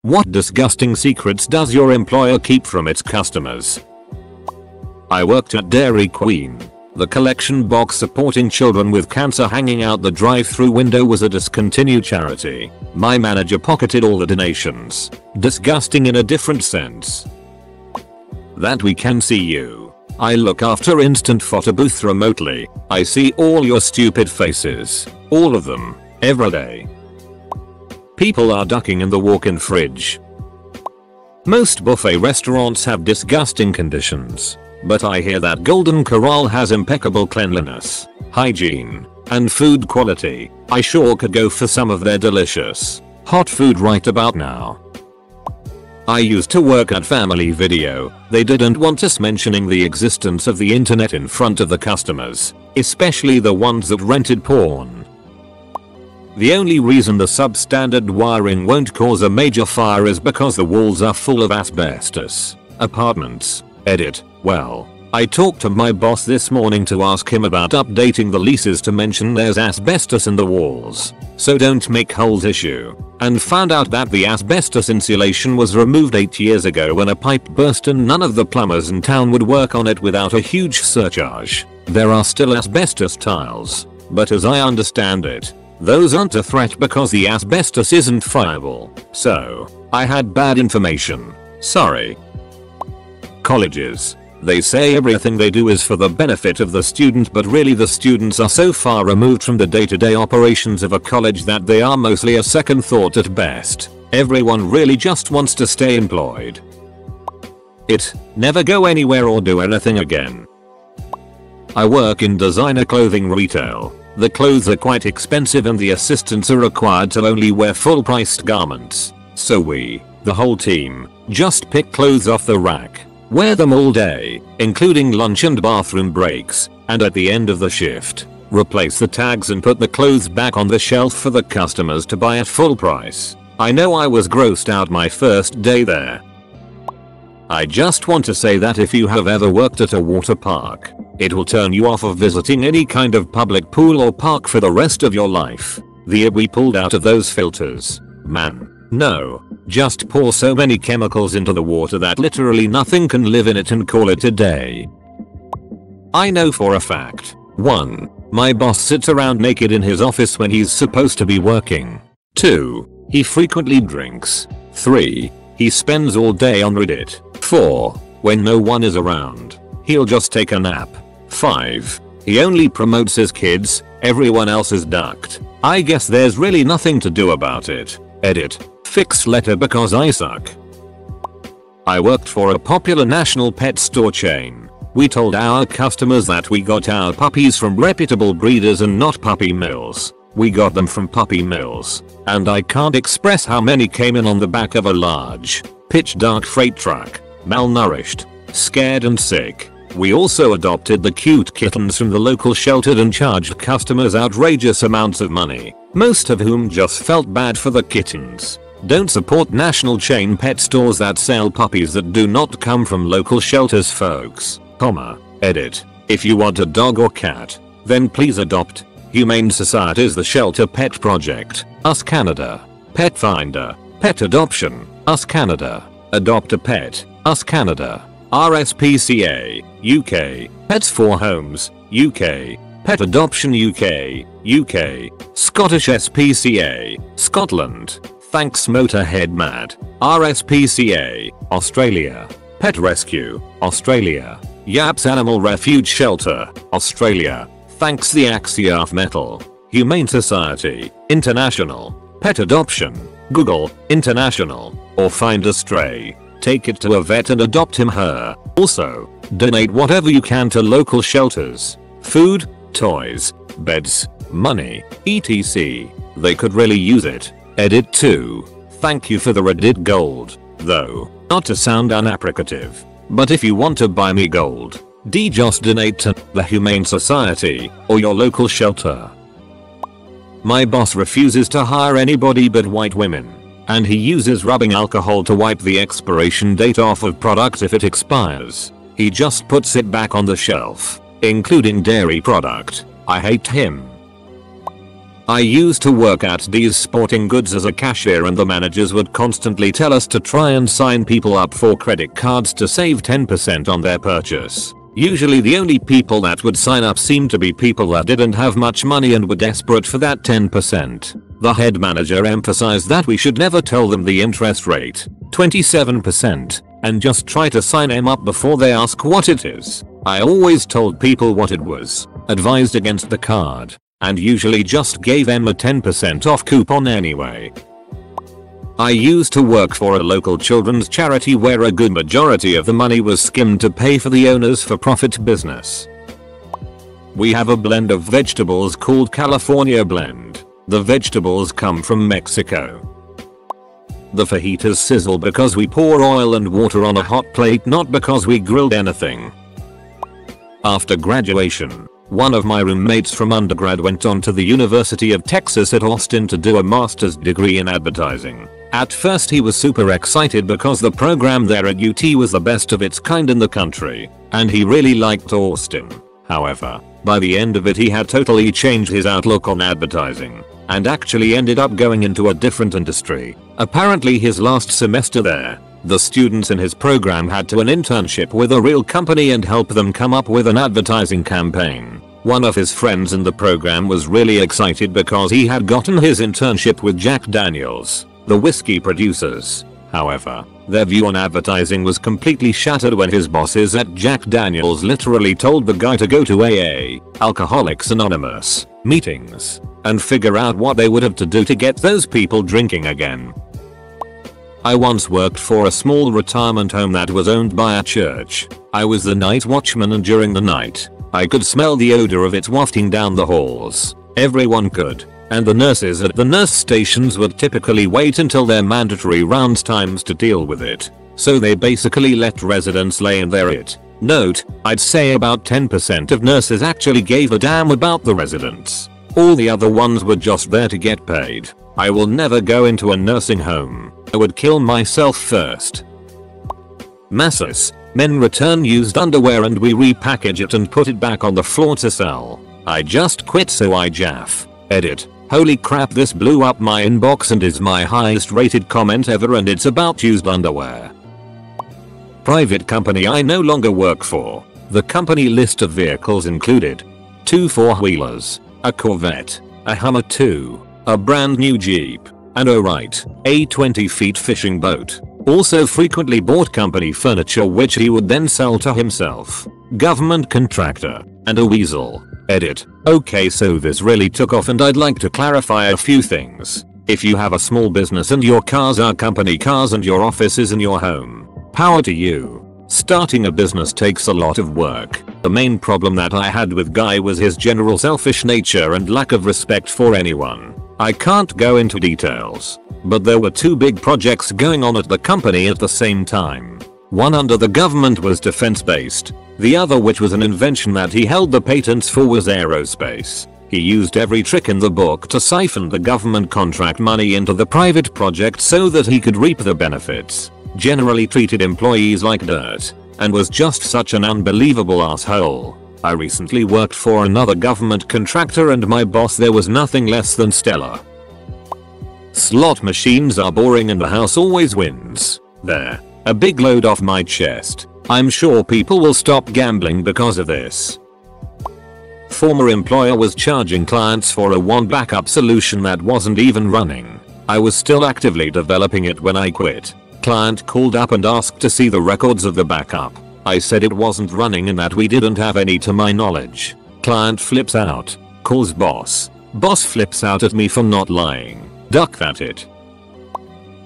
What disgusting secrets does your employer keep from its customers? I worked at Dairy Queen. The collection box supporting children with cancer hanging out the drive-through window was a discontinued charity. My manager pocketed all the donations. Disgusting in a different sense. That we can see you. I look after instant photo booth remotely. I see all your stupid faces. All of them. Every day. People are ducking in the walk-in fridge. Most buffet restaurants have disgusting conditions. But I hear that Golden Corral has impeccable cleanliness, hygiene, and food quality. I sure could go for some of their delicious, hot food right about now. I used to work at Family Video. They didn't want us mentioning the existence of the internet in front of the customers, especially the ones that rented porn. The only reason the substandard wiring won't cause a major fire is because the walls are full of asbestos. Apartments. Edit. Well, I talked to my boss this morning to ask him about updating the leases to mention there's asbestos in the walls, so don't make holes issue, and found out that the asbestos insulation was removed 8 years ago when a pipe burst and none of the plumbers in town would work on it without a huge surcharge. There are still asbestos tiles, but as I understand it, those aren't a threat because the asbestos isn't fireable. So, I had bad information. Sorry. Colleges. They say everything they do is for the benefit of the student, but really the students are so far removed from the day-to-day operations of a college that they are mostly a second thought at best. Everyone really just wants to stay employed. Never go anywhere or do anything again. I work in designer clothing retail. The clothes are quite expensive and the assistants are required to only wear full-priced garments. So we, the whole team, just pick clothes off the rack. Wear them all day, including lunch and bathroom breaks, and at the end of the shift, replace the tags and put the clothes back on the shelf for the customers to buy at full price. I know I was grossed out my first day there. I just want to say that if you have ever worked at a water park, it will turn you off of visiting any kind of public pool or park for the rest of your life. The air we pulled out of those filters, man. No, just pour so many chemicals into the water that literally nothing can live in it and call it a day. I know for a fact. 1. My boss sits around naked in his office when he's supposed to be working. 2. He frequently drinks. 3. He spends all day on Reddit. 4. When no one is around, he'll just take a nap. 5. He only promotes his kids, everyone else is ducked. I guess there's really nothing to do about it. Edit. Fix letter because I suck. I worked for a popular national pet store chain. We told our customers that we got our puppies from reputable breeders and not puppy mills. We got them from puppy mills. And I can't express how many came in on the back of a large, pitch dark freight truck, malnourished, scared and sick. We also adopted the cute kittens from the local shelter and charged customers outrageous amounts of money, most of whom just felt bad for the kittens. Don't support national chain pet stores that sell puppies that do not come from local shelters, folks. Edit. If you want a dog or cat, then please adopt. Humane Society's The Shelter Pet Project, Us Canada. Pet Finder, Pet Adoption, Us Canada. Adopt a Pet, Us Canada. RSPCA, UK. Pets for Homes, UK. Pet Adoption UK, UK. Scottish SPCA, Scotland. Thanks Motorhead Mad. RSPCA, Australia. Pet Rescue, Australia. Yaps Animal Refuge Shelter, Australia. Thanks the Axiarf Metal. Humane Society, International. Pet Adoption, Google, International. Or find a stray. Take it to a vet and adopt him/her. Also, donate whatever you can to local shelters. Food, toys, beds, money, etc. They could really use it. Edit 2. Thank you for the Reddit gold, though, not to sound unappreciative, but if you want to buy me gold, just donate to the Humane Society or your local shelter. My boss refuses to hire anybody but white women, and he uses rubbing alcohol to wipe the expiration date off of product if it expires. He just puts it back on the shelf, including dairy product. I hate him. I used to work at D's Sporting Goods as a cashier, and the managers would constantly tell us to try and sign people up for credit cards to save 10% on their purchase. Usually the only people that would sign up seemed to be people that didn't have much money and were desperate for that 10%. The head manager emphasized that we should never tell them the interest rate, 27%, and just try to sign them up before they ask what it is. I always told people what it was, advised against the card, and usually just gave them a 10% off coupon anyway. I used to work for a local children's charity where a good majority of the money was skimmed to pay for the owner's for-profit business. We have a blend of vegetables called California Blend. The vegetables come from Mexico. The fajitas sizzle because we pour oil and water on a hot plate, not because we grilled anything. After graduation, one of my roommates from undergrad went on to the University of Texas at Austin to do a master's degree in advertising. At first he was super excited because the program there at UT was the best of its kind in the country, and he really liked Austin. However, by the end of it he had totally changed his outlook on advertising, and actually ended up going into a different industry. Apparently his last semester there, the students in his program had to an internship with a real company and help them come up with an advertising campaign. One of his friends in the program was really excited because he had gotten his internship with Jack Daniels, the whiskey producers. However, their view on advertising was completely shattered when his bosses at Jack Daniels literally told the guy to go to AA, Alcoholics Anonymous, meetings, and figure out what they would have to do to get those people drinking again. I once worked for a small retirement home that was owned by a church. I was the night watchman, and during the night, I could smell the odor of it wafting down the halls. Everyone could. And the nurses at the nurse stations would typically wait until their mandatory rounds times to deal with it. So they basically let residents lay in their it. Note, I'd say about 10% of nurses actually gave a damn about the residents. All the other ones were just there to get paid. I will never go into a nursing home. I would kill myself first. Masses. Men return used underwear and we repackage it and put it back on the floor to sell. I just quit so I jaff. Edit. Holy crap, this blew up my inbox and is my highest rated comment ever, and it's about used underwear. Private company I no longer work for. The company list of vehicles included 2 4-wheelers, a Corvette, a Hummer 2, a brand new Jeep, and oh right, a 20-feet fishing boat. Also frequently bought company furniture which he would then sell to himself. Government contractor, and a weasel. Edit. Okay, so this really took off and I'd like to clarify a few things. If you have a small business and your cars are company cars and your office is in your home, power to you. Starting a business takes a lot of work. The main problem that I had with Guy was his general selfish nature and lack of respect for anyone. I can't go into details, but there were 2 big projects going on at the company at the same time. One under the government was defense based. The other, which was an invention that he held the patents for, was aerospace. He used every trick in the book to siphon the government contract money into the private project so that he could reap the benefits. Generally treated employees like dirt, and was just such an unbelievable asshole. I recently worked for another government contractor and my boss there was nothing less than stellar. Slot machines are boring and the house always wins. There. A big load off my chest. I'm sure people will stop gambling because of this. Former employer was charging clients for a one backup solution that wasn't even running. I was still actively developing it when I quit. Client called up and asked to see the records of the backup. I said it wasn't running and that we didn't have any to my knowledge. Client flips out. Calls boss. Boss flips out at me for not lying. Duck that it.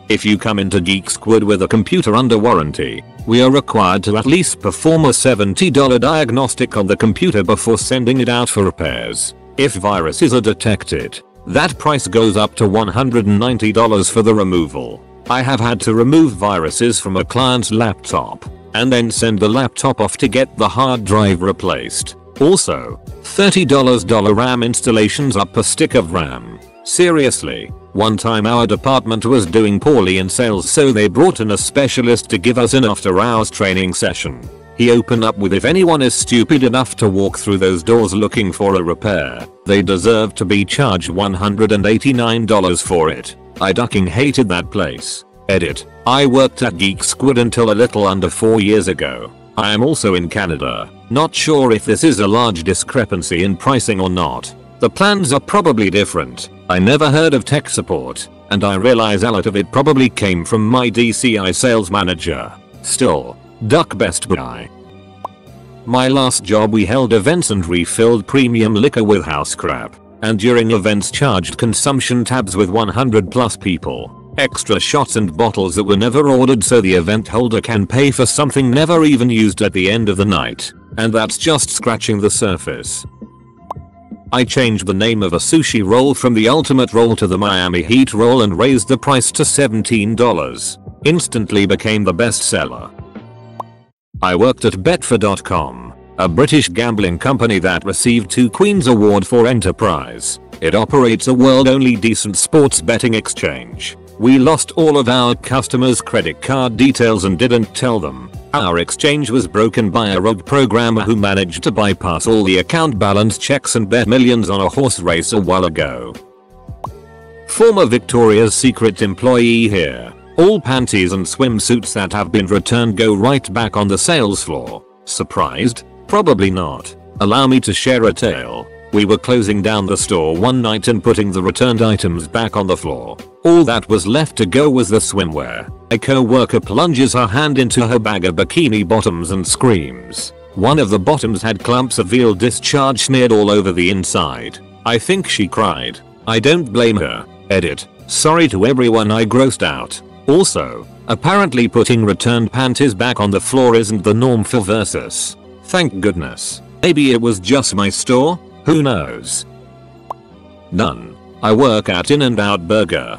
If you come into Geek Squad with a computer under warranty, we are required to at least perform a $70 diagnostic on the computer before sending it out for repairs. If viruses are detected, that price goes up to $190 for the removal. I have had to remove viruses from a client's laptop, and then send the laptop off to get the hard drive replaced. Also, $30 RAM installations up per stick of RAM. Seriously, one time our department was doing poorly in sales so they brought in a specialist to give us an after hours training session. He opened up with, "If anyone is stupid enough to walk through those doors looking for a repair, they deserve to be charged $189 for it." I fucking hated that place. Edit. I worked at Geek Squid until a little under 4 years ago. I am also in Canada. Not sure if this is a large discrepancy in pricing or not. The plans are probably different. I never heard of tech support, and I realize a lot of it probably came from my DCI sales manager. Still, duck Best Buy. My last job, we held events and refilled premium liquor with house crap, and during events charged consumption tabs with 100 plus people. Extra shots and bottles that were never ordered so the event holder can pay for something never even used at the end of the night. And that's just scratching the surface. I changed the name of a sushi roll from the Ultimate Roll to the Miami Heat Roll and raised the price to $17. Instantly became the best seller. I worked at Betfair.com, a British gambling company that received 2 Queen's Award for Enterprise. It operates a world-only decent sports betting exchange. We lost all of our customers' credit card details and didn't tell them. Our exchange was broken by a rogue programmer who managed to bypass all the account balance checks and bet millions on a horse race a while ago. Former Victoria's Secret employee here. All panties and swimsuits that have been returned go right back on the sales floor. Surprised? Probably not. Allow me to share a tale. We were closing down the store one night and putting the returned items back on the floor. All that was left to go was the swimwear. A co-worker plunges her hand into her bag of bikini bottoms and screams. One of the bottoms had clumps of veal discharge smeared all over the inside. I think she cried. I don't blame her. Edit. Sorry to everyone I grossed out. Also, apparently putting returned panties back on the floor isn't the norm for Versus. Thank goodness. Maybe it was just my store? Who knows? None. I work at In-N-Out Burger.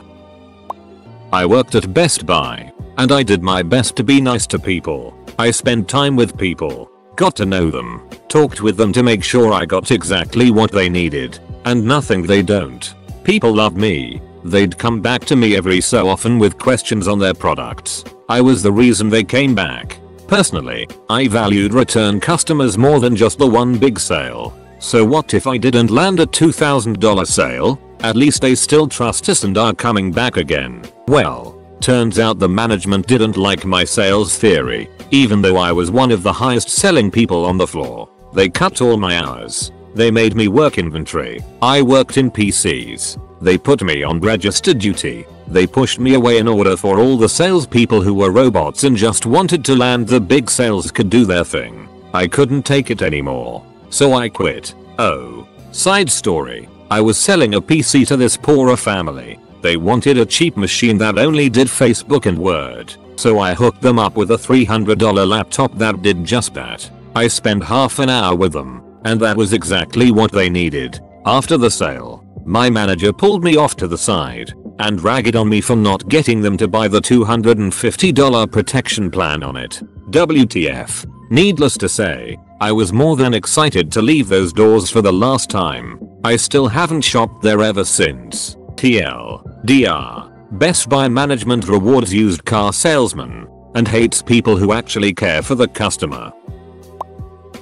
I worked at Best Buy, and I did my best to be nice to people. I spent time with people, got to know them, talked with them to make sure I got exactly what they needed, and nothing they don't. People love me. They'd come back to me every so often with questions on their products. I was the reason they came back. Personally, I valued return customers more than just the one big sale. So what if I didn't land a $2,000 sale? At least they still trust us and are coming back again. Well, turns out the management didn't like my sales theory, even though I was one of the highest selling people on the floor. They cut all my hours. They made me work inventory. I worked in PCs. They put me on register duty. They pushed me away in order for all the salespeople who were robots and just wanted to land the big sales could do their thing. I couldn't take it anymore. So I quit. Oh. Side story. I was selling a PC to this poorer family. They wanted a cheap machine that only did Facebook and Word. So I hooked them up with a $300 laptop that did just that. I spent half an hour with them, and that was exactly what they needed. After the sale, my manager pulled me off to the side and ragged on me for not getting them to buy the $250 protection plan on it. WTF. Needless to say, I was more than excited to leave those doors for the last time. I still haven't shopped there ever since. TLDR. Best Buy management rewards used car salesmen and hates people who actually care for the customer.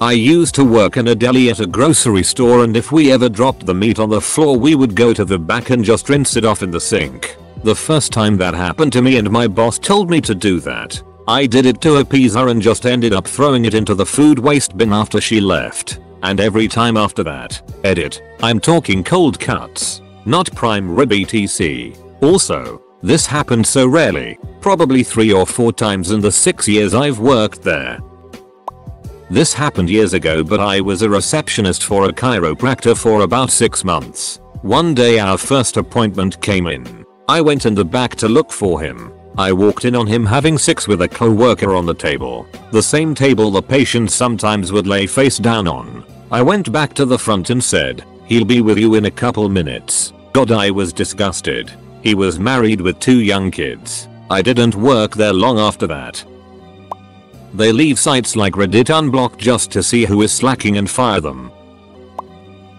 I used to work in a deli at a grocery store, and if we ever dropped the meat on the floor we would go to the back and just rinse it off in the sink. The first time that happened to me and my boss told me to do that, I did it to appease her and just ended up throwing it into the food waste bin after she left. And every time after that. Edit. I'm talking cold cuts, not prime rib etc. Also, this happened so rarely, probably 3 or 4 times in the 6 years I've worked there. This happened years ago, but I was a receptionist for a chiropractor for about 6 months. One day our first appointment came in. I went in the back to look for him. I walked in on him having sex with a co-worker on the table. The same table the patient sometimes would lay face down on. I went back to the front and said, "He'll be with you in a couple minutes." God, I was disgusted. He was married with 2 young kids. I didn't work there long after that. They leave sites like Reddit unblocked just to see who is slacking and fire them.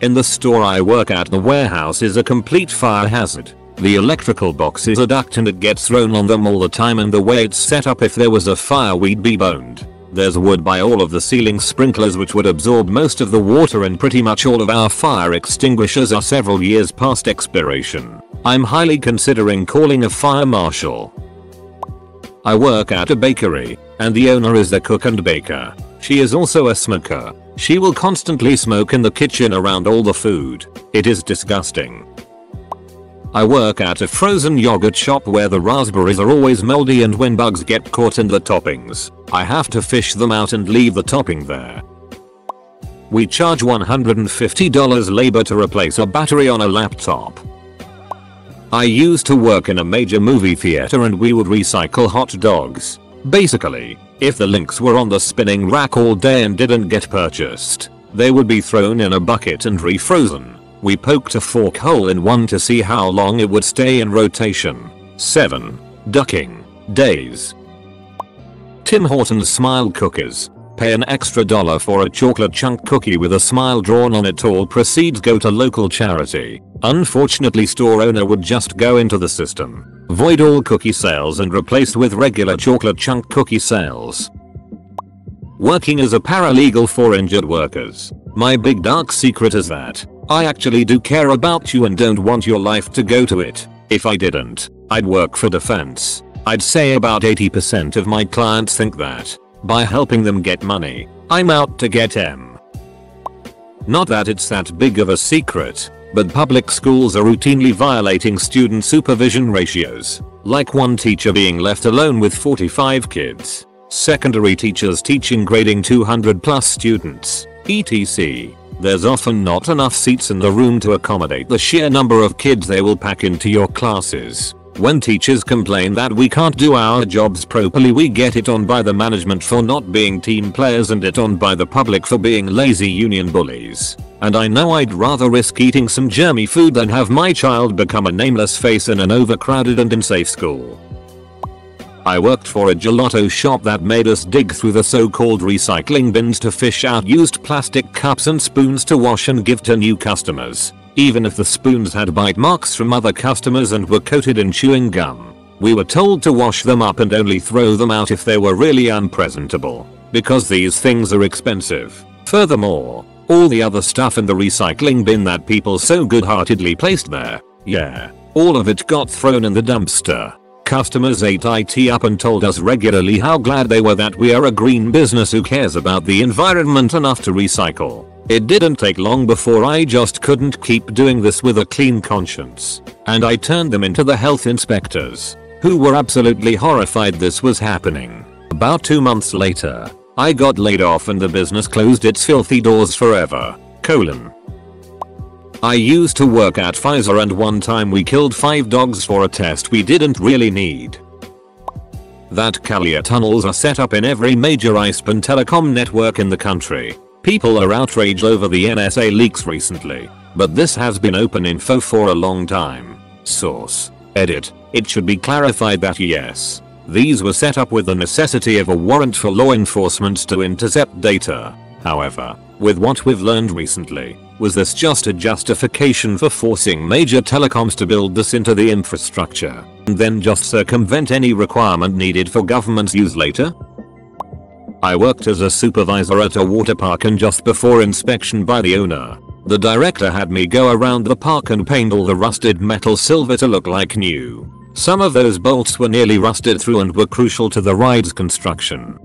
In the store I work at, the warehouse is a complete fire hazard. The electrical box is a duct and it gets thrown on them all the time, and the way it's set up, if there was a fire we'd be boned. There's wood by all of the ceiling sprinklers which would absorb most of the water, and pretty much all of our fire extinguishers are several years past expiration. I'm highly considering calling a fire marshal. I work at a bakery, and the owner is the cook and baker. She is also a smoker. She will constantly smoke in the kitchen around all the food. It is disgusting. I work at a frozen yogurt shop where the raspberries are always moldy, and when bugs get caught in the toppings, I have to fish them out and leave the topping there. We charge $150 labor to replace a battery on a laptop. I used to work in a major movie theater, and we would recycle hot dogs. Basically, if the links were on the spinning rack all day and didn't get purchased, they would be thrown in a bucket and refrozen. We poked a fork hole in one to see how long it would stay in rotation. 7. Ducking days. Tim Hortons smile cookies. Pay an extra $1 for a chocolate chunk cookie with a smile drawn on it, all proceeds go to local charity. Unfortunately, store owner would just go into the system, void all cookie sales, and replaced with regular chocolate chunk cookie sales. Working as a paralegal for injured workers. My big dark secret is that I actually do care about you and don't want your life to go to it. If I didn't, I'd work for defense. I'd say about 80% of my clients think that by helping them get money, I'm out to get them. Not that it's that big of a secret, but public schools are routinely violating student supervision ratios, like one teacher being left alone with 45 kids, secondary teachers teaching grading 200 plus students, etc. There's often not enough seats in the room to accommodate the sheer number of kids they will pack into your classes. When teachers complain that we can't do our jobs properly, we get it on by the management for not being team players, and it on by the public for being lazy union bullies. And I know I'd rather risk eating some germy food than have my child become a nameless face in an overcrowded and unsafe school. I worked for a gelato shop that made us dig through the so-called recycling bins to fish out used plastic cups and spoons to wash and give to new customers. Even if the spoons had bite marks from other customers and were coated in chewing gum, we were told to wash them up and only throw them out if they were really unpresentable, because these things are expensive. Furthermore, all the other stuff in the recycling bin that people so good-heartedly placed there, yeah, all of it got thrown in the dumpster. Customers ate it up and told us regularly how glad they were that we are a green business who cares about the environment enough to recycle. It didn't take long before I just couldn't keep doing this with a clean conscience, and I turned them into the health inspectors, who were absolutely horrified this was happening. About 2 months later, I got laid off and the business closed its filthy doors forever. I used to work at Pfizer, and one time we killed 5 dogs for a test we didn't really need. That Kalia tunnels are set up in every major ISP and telecom network in the country. People are outraged over the NSA leaks recently, but this has been open info for a long time. Source: Edit. It should be clarified that yes, these were set up with the necessity of a warrant for law enforcement to intercept data. However, with what we've learned recently, was this just a justification for forcing major telecoms to build this into the infrastructure, and then just circumvent any requirement needed for government's use later? I worked as a supervisor at a water park, and just before inspection by the owner, the director had me go around the park and paint all the rusted metal silver to look like new. Some of those bolts were nearly rusted through and were crucial to the ride's construction.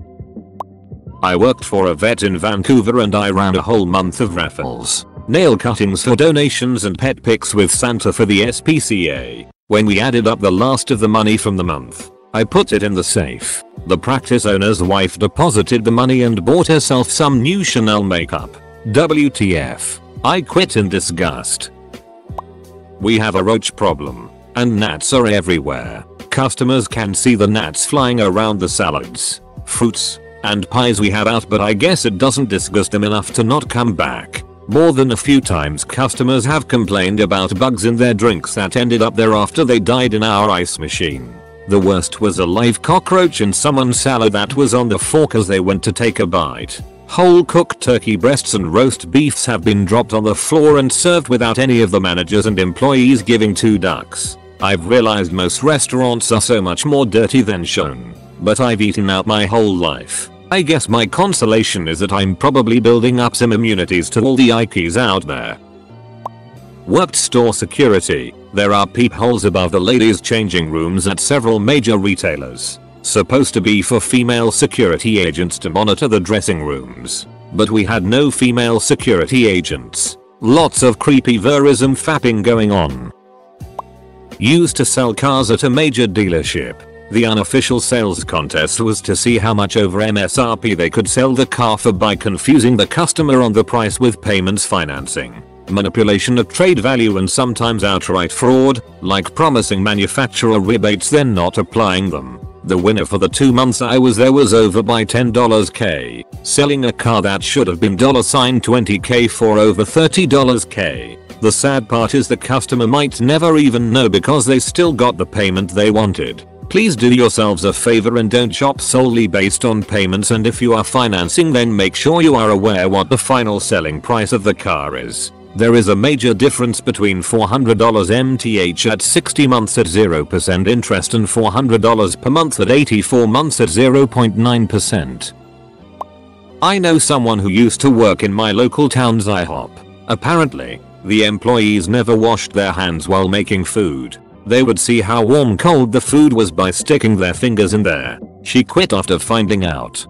I worked for a vet in Vancouver, and I ran a whole month of raffles, nail cuttings for donations, and pet pics with Santa for the SPCA. When we added up the last of the money from the month, I put it in the safe. The practice owner's wife deposited the money and bought herself some new Chanel makeup. WTF. I quit in disgust. We have a roach problem, and gnats are everywhere. Customers can see the gnats flying around the salads, fruits, and pies we have out, but I guess it doesn't disgust them enough to not come back. More than a few times customers have complained about bugs in their drinks that ended up there after they died in our ice machine. The worst was a live cockroach in someone's salad that was on the fork as they went to take a bite. Whole cooked turkey breasts and roast beefs have been dropped on the floor and served without any of the managers and employees giving 2 ducks. I've realized most restaurants are so much more dirty than shown, but I've eaten out my whole life. I guess my consolation is that I'm probably building up some immunities to all the Ikeys out there. Worked store security. There are peepholes above the ladies' changing rooms at several major retailers. Supposed to be for female security agents to monitor the dressing rooms. But we had no female security agents. Lots of creepy verism fapping going on. Used to sell cars at a major dealership. The unofficial sales contest was to see how much over MSRP they could sell the car for by confusing the customer on the price with payments financing. Manipulation of trade value and sometimes outright fraud, like promising manufacturer rebates then not applying them. The winner for the 2 months I was there was over by $10K, selling a car that should have been $20K for over $30K. The sad part is the customer might never even know because they still got the payment they wanted. Please do yourselves a favor and don't shop solely based on payments, and if you are financing then make sure you are aware what the final selling price of the car is. There is a major difference between $400 MTH at 60 months at 0% interest and $400 per month at 84 months at 0.9%. I know someone who used to work in my local town's IHOP. Apparently, the employees never washed their hands while making food. They would see how warm cold the food was by sticking their fingers in there. She quit after finding out.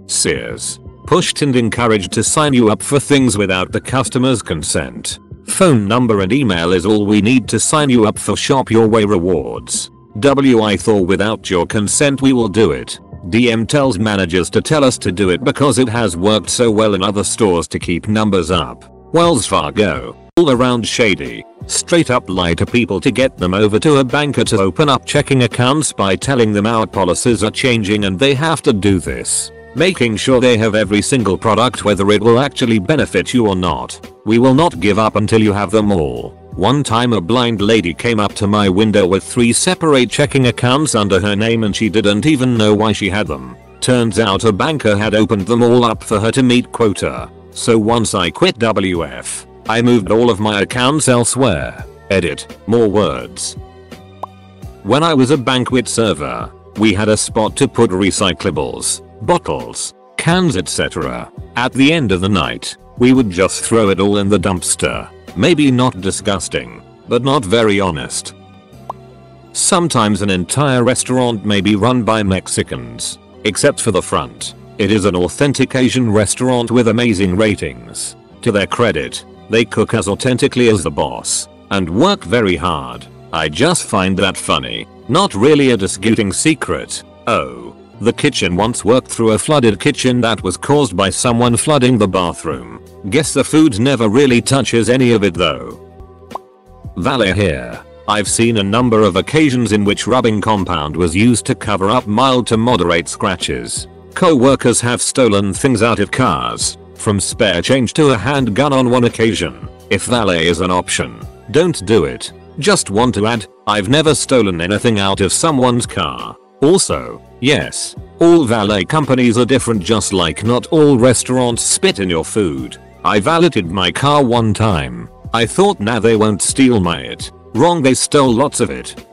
Sears. Pushed and encouraged to sign you up for things without the customer's consent. Phone number and email is all we need to sign you up for Shop Your Way rewards. I thought without your consent we will do it. DM tells managers to tell us to do it because it has worked so well in other stores to keep numbers up. Wells Fargo. All around shady. Straight up lie to people to get them over to a banker to open up checking accounts by telling them our policies are changing and they have to do this. Making sure they have every single product whether it will actually benefit you or not. We will not give up until you have them all. One time a blind lady came up to my window with 3 separate checking accounts under her name and she didn't even know why she had them. Turns out a banker had opened them all up for her to meet quota. So once I quit WF, I moved all of my accounts elsewhere. Edit. More words. When I was a banquet server, we had a spot to put recyclables, bottles, cans etc. At the end of the night, we would just throw it all in the dumpster. Maybe not disgusting, but not very honest. Sometimes an entire restaurant may be run by Mexicans, except for the front. It is an authentic Asian restaurant with amazing ratings. To their credit, they cook as authentically as the boss, and work very hard. I just find that funny. Not really a disgusting secret. Oh, the kitchen once worked through a flooded kitchen that was caused by someone flooding the bathroom. Guess the food never really touches any of it though. Valet here. I've seen a number of occasions in which rubbing compound was used to cover up mild to moderate scratches. Co-workers have stolen things out of cars, from spare change to a handgun on one occasion. If valet is an option, don't do it. Just want to add, I've never stolen anything out of someone's car. Also, yes, all valet companies are different just like not all restaurants spit in your food. I valeted my car one time. I thought nah they won't steal my it. Wrong, they stole lots of it.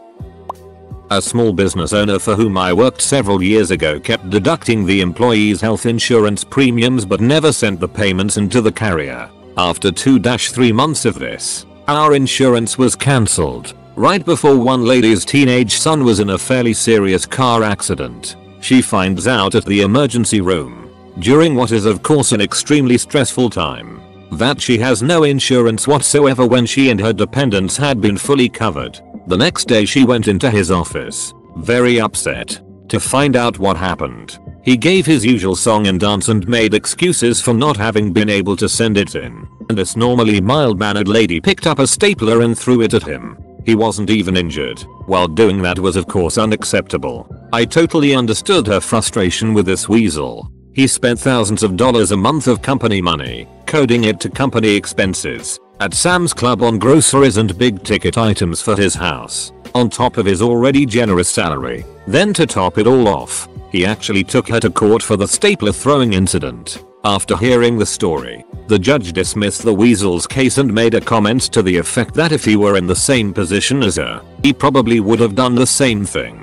A small business owner for whom I worked several years ago kept deducting the employees' health insurance premiums but never sent the payments into the carrier. After 2-3 months of this, our insurance was cancelled. Right before one lady's teenage son was in a fairly serious car accident. She finds out at the emergency room, during what is of course an extremely stressful time, that she has no insurance whatsoever when she and her dependents had been fully covered. The next day she went into his office, very upset, to find out what happened. He gave his usual song and dance and made excuses for not having been able to send it in. And this normally mild-mannered lady picked up a stapler and threw it at him. He wasn't even injured. While doing that was of course unacceptable. I totally understood her frustration with this weasel. He spent thousands of dollars a month of company money, coding it to company expenses, at Sam's Club on groceries and big ticket items for his house, on top of his already generous salary. Then to top it all off, he actually took her to court for the stapler throwing incident. After hearing the story, the judge dismissed the weasel's case and made a comment to the effect that if he were in the same position as her, he probably would have done the same thing.